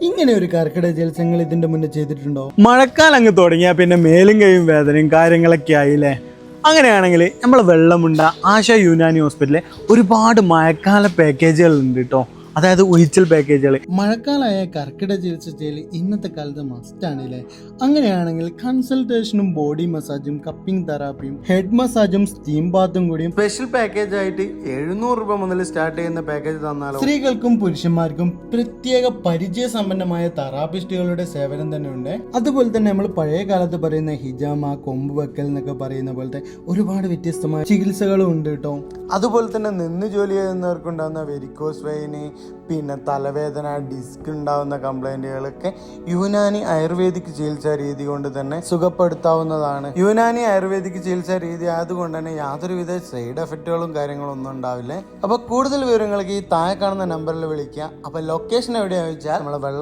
ഇങ്ങനെ ഒരു കർക്കിടക ചികിത്സകൾ ഇതിന്റെ മുന്നേ ചെയ്തിട്ടുണ്ടോ? മഴക്കാലം അങ്ങ് തുടങ്ങിയാൽ പിന്നെ മേലും കൈയും വേദനയും കാര്യങ്ങളൊക്കെ ആയില്ലേ. അങ്ങനെയാണെങ്കിൽ നമ്മൾ വെള്ളമുണ്ട ആശ യുനാനി ഹോസ്പിറ്റലിലെ ഒരുപാട് മഴക്കാല പാക്കേജുകൾ ഉണ്ട് കേട്ടോ. അതായത് ഒഴിച്ചൽ പാക്കേജുകൾ. മഴക്കാലമായ കർക്കിടക ചികിത്സ ചെയ്യൽ ഇന്നത്തെ കാലത്ത് മസ്റ്റ് ആണല്ലേ. അങ്ങനെയാണെങ്കിൽ കൺസൾട്ടേഷനും ബോഡി മസാജും കപ്പിംഗ് തെറാപ്പിയും ഹെഡ് മസാജും സ്റ്റീം ബാത്തും കൂടിയും സ്പെഷ്യൽ പാക്കേജ് ആയിട്ട് 700 രൂപ മുതൽ സ്റ്റാർട്ട് ചെയ്യുന്ന പാക്കേജ് തന്നാലോ. സ്ത്രീകൾക്കും പുരുഷന്മാർക്കും പ്രത്യേക പരിചയസമ്പന്നമായ തെറാപ്പിസ്റ്റുകളുടെ സേവനം തന്നെ ഉണ്ട്. അതുപോലെ തന്നെ നമ്മൾ പഴയ കാലത്ത് പറയുന്ന ഹിജാമ, കൊമ്പ് വെക്കൽ എന്നൊക്കെ പറയുന്ന പോലത്തെ ഒരുപാട് വ്യത്യസ്തമായ ചികിത്സകളും ഉണ്ട് കേട്ടോ. അതുപോലെ തന്നെ നിന്ന് ജോലി ചെയ്യുന്നവർക്കുണ്ടാകുന്ന വെരിക്കോസ് വെയിന്, പിന്നെ തലവേദന, ഡിസ്ക് ഉണ്ടാവുന്ന കംപ്ലൈന്റുകളൊക്കെ യുനാനി ആയുർവേദിക് ചികിത്സാ രീതി കൊണ്ട് തന്നെ സുഖപ്പെടുത്താവുന്നതാണ്. യുനാനി ആയുർവേദിക് ചികിത്സാ രീതി ആയതുകൊണ്ട് തന്നെ യാതൊരുവിധ സൈഡ് എഫക്റ്റുകളും കാര്യങ്ങളും ഒന്നും ഉണ്ടാവില്ലേ. അപ്പൊ കൂടുതൽ വിവരങ്ങൾക്ക് ഈ താഴെ കാണുന്ന നമ്പറിൽ വിളിക്കുക. അപ്പൊ ലൊക്കേഷൻ എവിടെയാണെന്ന് വെച്ചാൽ നമ്മളെ വെള്ളം